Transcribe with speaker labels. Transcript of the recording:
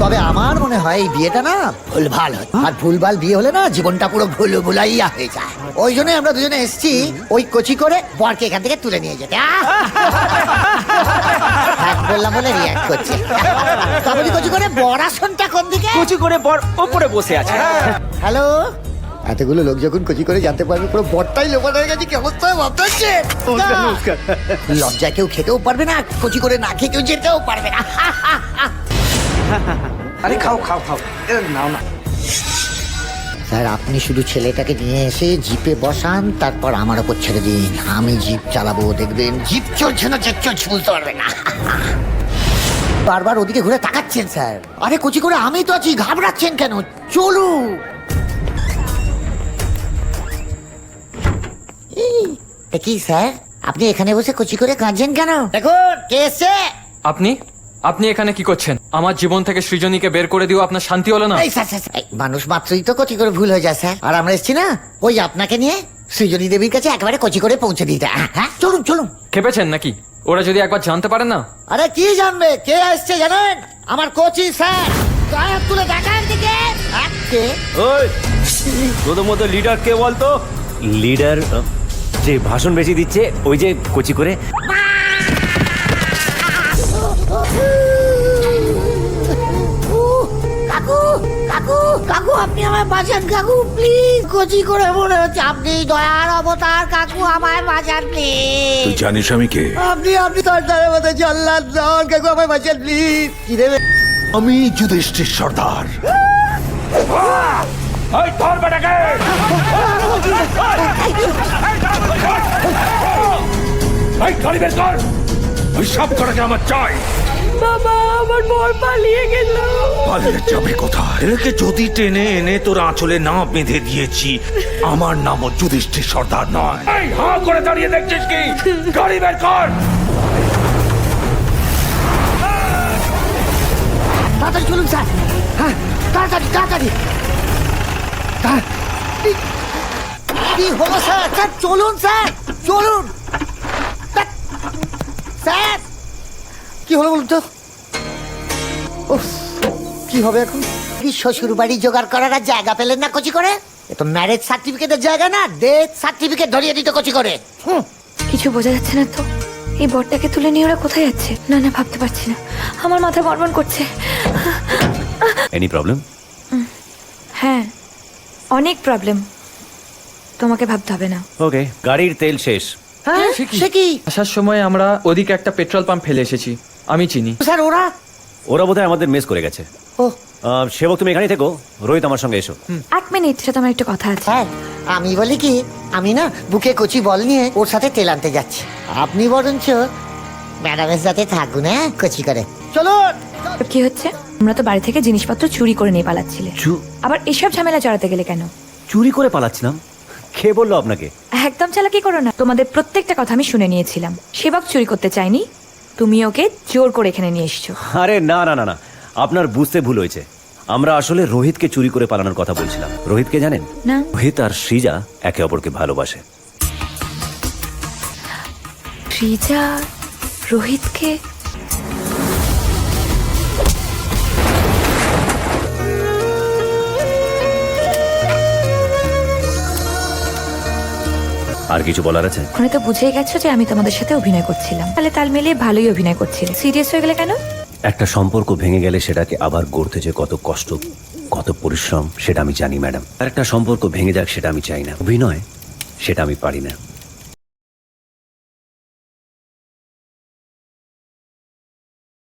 Speaker 1: তবে আমার মনে হয় এই বিয়েটা না ভুলভাল হয়, আর ভুলভাল বিয়ে হলে না জীবনটা পুরো ভুলভুলাইয়া হয়ে যায়। ওই জন্য আমরা দুজনে এসেছি ওই কচি করে বরকে এখান থেকে তুলে নিয়ে যেতে। বললাম বলে রিয়াক্ট করছে। তবে কচি করে বর আসনটা কোন দিকে?
Speaker 2: কচি করে বর ওপরে বসে আছে।
Speaker 1: হ্যালো, এতগুলো লোক যখন কচি করে জানতে পারবে পুরো বরটাই লোক হয়ে গেছে, কি অবস্থা ভাবতেছে। লজ্জায় কেউ খেতেও পারবে না, কচি করে না খেয়ে কেউ যেতেও পারবে না।
Speaker 2: আরে খাও খাও খাও, নাও না।
Speaker 1: স্যার আপনি শুধু ছেলেটাকে নিয়ে এসে জিপে বসান, তারপর আমার ওপর ছেড়ে দিন, আমি জিপ চালাবো, দেখবেন জিপ চলছে না চেক চলছে বুঝতে পারবে না। বারবার ওদিকে ঘুরে তাকাচ্ছেন স্যার। আরে কচি করে আমি তো আছি, ঘাবড়াচ্ছেন কেন? চলুন। কি স্যার আপনি এখানে বসে কচি করে কাঁদছেন কেন? দেখুন কে এসছে।
Speaker 3: আপনি আপনি এখানে কি করছেন? আমার জীবন থেকে সৃজনীকে বের করে দিও আপনার শান্তি হলো না?
Speaker 1: এই স্যার, স্যার, স্যার, এই মানুষ মাত্রই তো কচি করে ভুল হয়ে যায় স্যার। আর আমরা এসছি না ওই আপনাকে নিয়ে সৃজনী দেবীর কাছে একেবারে কচি করে পৌঁছে দিতে। হ্যাঁ চলুন চলুন।
Speaker 3: খেপেছেন নাকি? ওরা যদি একবার জানতে পারে না।
Speaker 1: আরে কি জানবে, কে আসছে জানেন? আমার কোচি স্যার। গায়ে তুলে দেখার দিকে কে?
Speaker 4: ওই প্রথমত লিডার কে বলতো? লিডার যে ভাষণ বেশি দিচ্ছে, ওই যে কচি করে।
Speaker 1: কাকু কাকু কাকু আপনি আমায় বাঁচান কাকু প্লিজ। কচি করে মনে হচ্ছে আপনি দয়ার অবতার কাকু, আমায় বাঁচান প্লিজ।
Speaker 5: তুই জানিস আমি কে?
Speaker 1: আপনি আপনি সর্দারের মতো জল্লাদ নন কাকু, আমায় বাঁচান প্লিজ। কি দেবে?
Speaker 5: আমি যুধিষ্ঠির সর্দার।
Speaker 4: ওই তোর বেটাকে
Speaker 5: এই গাড়ি বের কর, ওই সব কটাকে আমার চাই।
Speaker 6: বাবা আমার বর পালিয়ে গেল।
Speaker 5: পালিয়ে যাবে কোথায়? একে যদি টেনে এনে তোর আঁচলে না বেঁধে দিয়েছি, আমার নামও যুধিষ্ঠির সর্দার নয়। এই হা করে দাঁড়িয়ে দেখছিস কি? গাড়ি বের কর।
Speaker 1: তাড়াতাড়ি চলুন স্যার। হ্যাঁ তাড়াতাড়ি তাড়াতাড়ি। কি হলো স্যার? স্যার চলুন স্যার চলুন। স্যার কি হলো বলুন তো? উফ, কি হবে এখন? কি শ্বশুর বাড়ি জোগাড় করার আর জায়গা পেলেন না কচি করে? এ তো ম্যারেজ সার্টিফিকেটের জায়গা না, ডেথ সার্টিফিকেট ধরিয়ে দিত কচি করে।
Speaker 6: কিছু বোঝা যাচ্ছে না তো, এই বরটাকে তুলে নিয়ে ওরা কোথায় যাচ্ছে? না না ভাবতে পারছি না, আমার মাথা বড়বড় করছে।
Speaker 4: Any problem?
Speaker 6: হ্যাঁ অনেক প্রবলেম, তোমাকে ভাবতে হবে না।
Speaker 4: ওকে, গাড়ির তেল শেষ।
Speaker 1: হ্যাঁ সে কি?
Speaker 3: আসার সময় আমরা ওদিকে একটা পেট্রোল পাম্প ফেলে এসেছি, আমি চিনি।
Speaker 1: স্যার ওরা?
Speaker 4: ওরা বোধহয় আমাদের মিস করে গেছে।
Speaker 1: ও
Speaker 4: সেবক তুমি এখানেই থেকো, রোহিত আমার সঙ্গে এসো।
Speaker 6: 1 মিনিট, সাথে আমার একটু কথা আছে।
Speaker 1: স্যার আমি বলি কি, আমি না বুকে কচি বল নিয়ে ওর সাথে তেল আনতে যাচ্ছি, আপনি বরঞ্চ ম্যাডামের সাথে থাকুন। হ্যাঁ কচি করে চলুন।
Speaker 6: কি হচ্ছে? আমরা তো বাড়ি থেকে জিনিসপত্র চুরি করে নিয়ে পালাচ্ছিলে, আবার এসব ঝামেলা জড়াতে গেলে কেন?
Speaker 4: চুরি করে পালাচ্ছিলাম? কে বললো আপনাকে?
Speaker 6: একদম চালাকি করো না, তোমাদের প্রত্যেকটা কথা আমি শুনে নিয়েছিলাম। সেবক চুরি করতে চাইনি, তুমি ওকে জোর করে এখানে নিয়ে এসছো।
Speaker 4: আরে না না না না, আপনার বুঝতে ভুল হয়েছে। আমরা আসলে রোহিতকে চুরি করে পালানোর কথা বলছিলাম। রোহিতকে জানেন?
Speaker 6: না।
Speaker 4: রোহিত আর সৃজা একে অপরকে ভালোবাসে।
Speaker 6: সৃজা রোহিতকে?
Speaker 4: আর কিছু বলার আছে?
Speaker 6: ওখানে তো বুঝেই গেছো যে আমি তোমাদের সাথে অভিনয় করছিলাম, তাহলে তাল মিলিয়ে ভালোই অভিনয় করছিলে। সিরিয়াস হয়ে গেলে কেন?
Speaker 4: একটা সম্পর্ক ভেঙে গেলে সেটাকে আবার গড়তে যে কত কষ্ট, কত পরিশ্রম, সেটা আমি জানি ম্যাডাম। আর একটা সম্পর্ক ভেঙে যাক সেটা আমি চাই না। অভিনয় সেটা আমি পারি না।